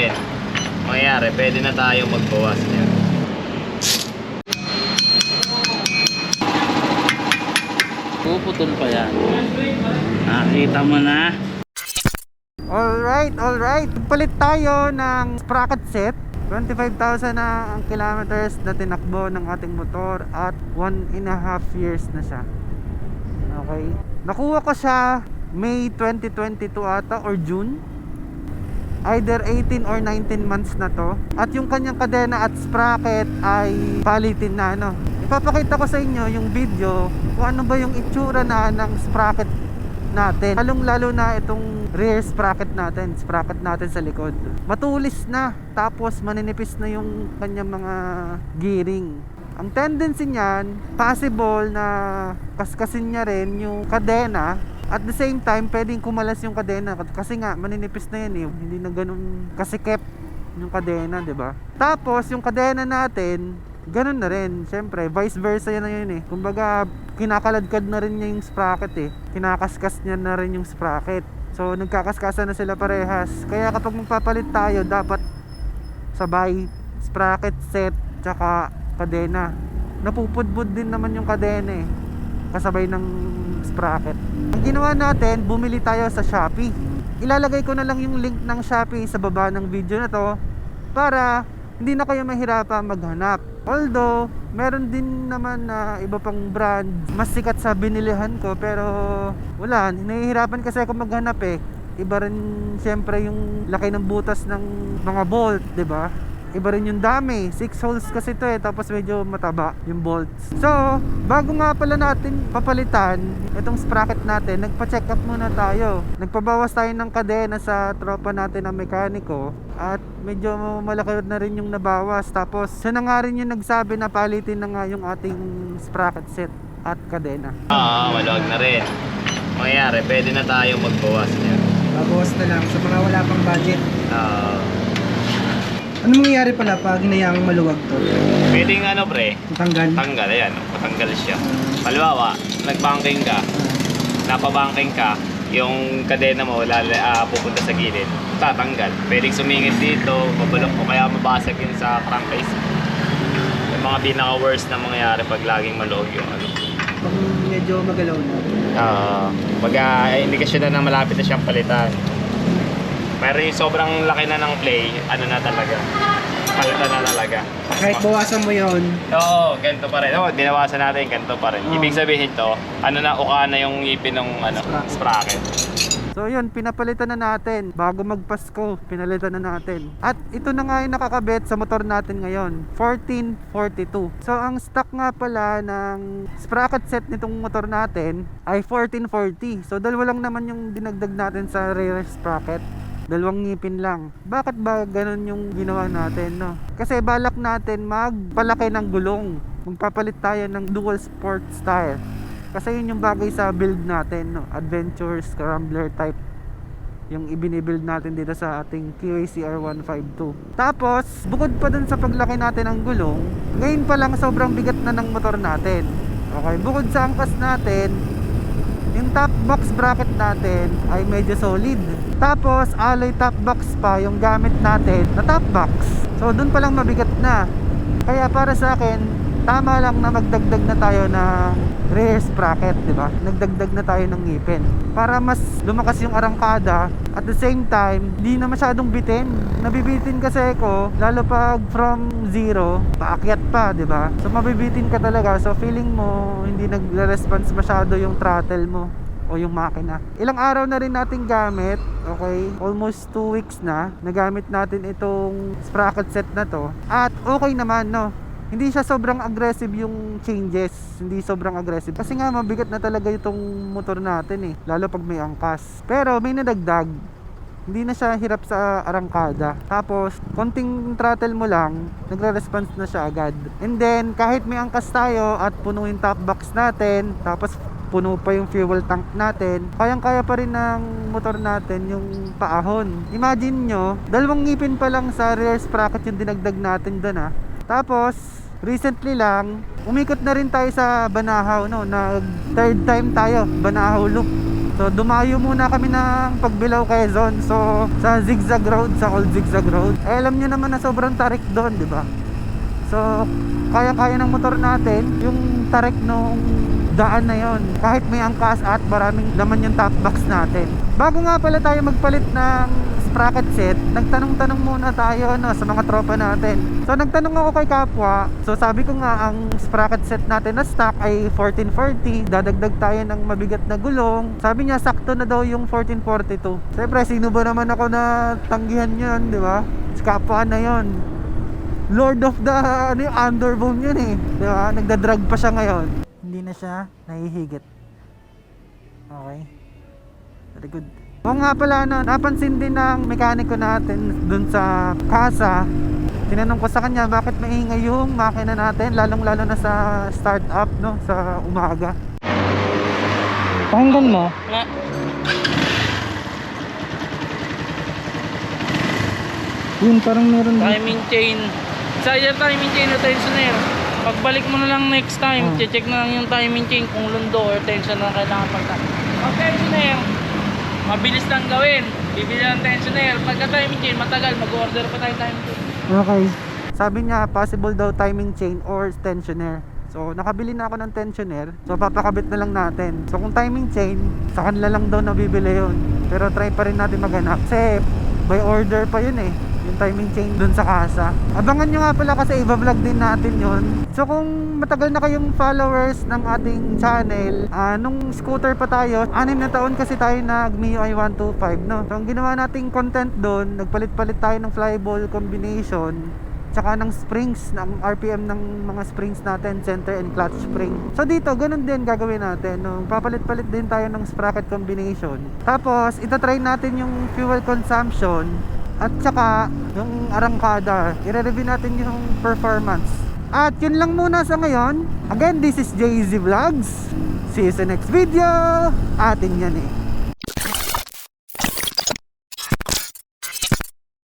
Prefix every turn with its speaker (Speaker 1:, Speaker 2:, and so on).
Speaker 1: rin. Mangyayari, pwede na tayo magbawas niya.
Speaker 2: Puputol pa yan. Nakita mo na.
Speaker 3: Alright. Palit tayo ng sprocket set. 25,000 na ang kilometers na tinakbo ng ating motor at 1.5 years na siya. Okay. Nakuha ko siya May 2022 ata or June. Either 18 or 19 months na to. At yung kanyang kadena at sprocket ay palitin na no. Ipapakita ko sa inyo yung video kung ano ba yung itsura na ng sprocket natin. Lalong-lalo na itong rear sprocket natin sa likod. Matulis na, tapos maninipis na yung kanyang mga gearing. Ang tendency niyan, possible na kaskasin niya rin yung kadena. At the same time, pwedeng kumalas yung kadena kasi nga maninipis na yan eh. Hindi na ganun kasikip yung kadena, 'di ba? Tapos yung kadena natin, ganun na rin. Siyempre, vice versa yan na yun eh. Kumbaga, kinakaladkad na rin niya yung sprocket eh. Kinakaskas niya na rin yung sprocket. So, nagkakaskasan na sila parehas. Kaya kapag magpapalit tayo, dapat sabay sprocket set tsaka kadena. Napupudbud din naman yung kadena eh, kasabay ng sprocket. Ang ginawa natin, bumili tayo sa Shopee. Ilalagay ko na lang yung link ng Shopee sa baba ng video na to para hindi na kayo mahirapan maghanap. Although, meron din naman na iba pang brand mas sikat sa binilihan ko, pero wala, nahihirapan kasi ako maghanap eh. Iba rin siyempre yung laki ng butas ng mga bolt, 'di ba? Iba rin yung dami, 6 holes kasi to eh, tapos medyo mataba yung bolts. So, bago nga pala natin papalitan itong sprocket natin, nagpa-check up muna tayo. Nagpabawas tayo ng kadena sa tropa natin na mekaniko at medyo malaki na rin yung nabawas. Tapos, siya na nga rin yung nagsabi na palitin na nga yung ating sprocket set at kadena.
Speaker 1: Maluwag na rin. Mangyayari, pwede na tayo magbawas niya.
Speaker 4: Babawas na lang sa mga wala pang budget. Ano mangyayari pala pag hinayang maluwag to?
Speaker 1: Pwedeng ano pre,
Speaker 4: Tanggal?
Speaker 1: tanggal, ayan, matanggal siya. Halimbawa, nagbanking ka, napabanking ka, yung kadena mo pupunta sa gilid, tatanggal. Pwedeng sumingit dito, babulok o kaya mabasag yun sa crankcase. Yung mga pinaka-worst na mangyayari pag laging maluwag yung ano.
Speaker 4: Pag medyo magalaw na.
Speaker 1: Indikasyon na malapit na siyang palitan. Pero yung sobrang laki na ng play, ano na talaga, palitan na talaga.
Speaker 4: Kahit bawasan mo yon.
Speaker 1: Oo, ganito pa rin. Dinawasan natin, ganito pa rin. Ibig sabihin to, uka na yung ngipin ng sprocket.
Speaker 3: So yun, pinapalitan na natin. Bago magpasko, pinalitan na natin. At ito na nga yung nakakabit sa motor natin ngayon, 1442. So ang stock nga pala ng sprocket set nitong motor natin ay 1440. So dalawa lang naman yung dinagdag natin sa rear sprocket. Dalawang ngipin lang. Bakit ba ganun yung ginawa natin, no? Kasi balak natin magpalaki ng gulong. Magpapalit tayo ng dual sport style. Kasi yun yung bagay sa build natin, no? Adventure Scrambler type yung ibinibuild natin dito sa ating QACR 152. Tapos, bukod pa dun sa paglaki natin ng gulong, ngayon pa lang sobrang bigat na ng motor natin. Okay, bukod sa angkas natin, yung top box bracket natin ay medyo solid. Tapos alloy top box pa yung gamit natin na top box. So dun pa lang mabigat na. Kaya para sa akin, tama lang na magdagdag na tayo ng rear sprocket, di ba? Nagdagdag na tayo ng ngipin para mas lumakas yung arangkada. At the same time, hindi na masyadong bitin. Nabibitin kasi ako, lalo pag from zero, paakyat pa, di ba? So mabibitin ka talaga. So feeling mo, hindi nagre-response masyado yung throttle mo o yung makina. Ilang araw na rin natin gamit, okay? Almost 2 weeks na nagamit natin itong sprocket set na to. At okay naman, no? Hindi siya sobrang aggressive yung changes. Hindi sobrang aggressive. Kasi nga mabigat na talaga itong motor natin eh. Lalo pag may angkas. Pero may nadagdag. Hindi na siya hirap sa arangkada. Tapos, konting throttle mo lang, nagre-response na siya agad. And then, kahit may angkas tayo at puno yung top box natin, tapos puno pa yung fuel tank natin, kayang-kaya pa rin ng motor natin yung paahon. Imagine nyo, dalawang ngipin pa lang sa rear sprocket yung dinagdag natin doon ah. Tapos, recently lang, umikot na rin tayo sa Banahaw, no? Nag third time tayo, Banahaw loop. So dumayo muna kami ng Pagbilao, Quezon. So sa zigzag road, sa old zigzag road. Eh alam nyo naman na sobrang tarik doon, di ba? So kaya-kaya ng motor natin yung tarik nung daan na yon, kahit may angkas at maraming laman yung top box natin. Bago nga pala tayo magpalit ng sprocket set, nagtanong-tanong muna tayo sa mga tropa natin. So nagtanong ako kay kapwa. So sabi ko nga ang sprocket set natin na stock ay 1440. Dadagdag tayo ng mabigat na gulong. Sabi niya sakto na daw yung 1442. Siyempre sino ba naman ako na tanggihan yun, di ba? Si kapwa na yon, Lord of the underbone yun eh, di ba? Nagdadrag pa siya ngayon. Hindi na siya nahihigit. Okay, very good. O nga pala, napansin din ng mekaniko natin dun sa kasa. Tinanong ko sa kanya bakit maingay yung makina natin, lalong lalo na sa start up, no, sa umaga. Pakinggan mo.
Speaker 2: Nga.
Speaker 3: Yun, parang meron din.
Speaker 2: Timing chain. Sa yung timing chain o tensioner. Pagbalik mo na lang next time, check na lang yung timing chain kung lundo or tension na kailangan pagka. Pag tensioner, mabilis lang gawin. Bibili ng tensioner. Pagka timing chain, matagal. Mag-order pa tayo timing chain.
Speaker 3: Okay. Sabi niya, possible daw timing chain or tensioner. So, nakabili na ako ng tensioner. So, papakabit na lang natin. So, kung timing chain, sa kanila lang daw nabibili yun. Pero try pa rin natin maghanap. Kasi, by order pa yun eh. Yung timing chain dun sa kasa. Abangan nyo nga pala kasi i-vlog din natin yun. So kung matagal na kayong followers ng ating channel, nung scooter pa tayo, 6 na taon kasi tayo nag MIUI 125, no? So ang ginawa nating content dun, nagpalit-palit tayo ng flyball combination, tsaka ng springs, ng RPM ng mga springs natin, center and clutch spring. So dito, ganun din gagawin natin, no? Papalit-palit din tayo ng sprocket combination. Tapos, itatry natin yung fuel consumption at saka yung arangkada. I-review natin yung performance. At yun lang muna sa ngayon. Again, this is JZ Vlogs. See you sa next video. Atin yan eh.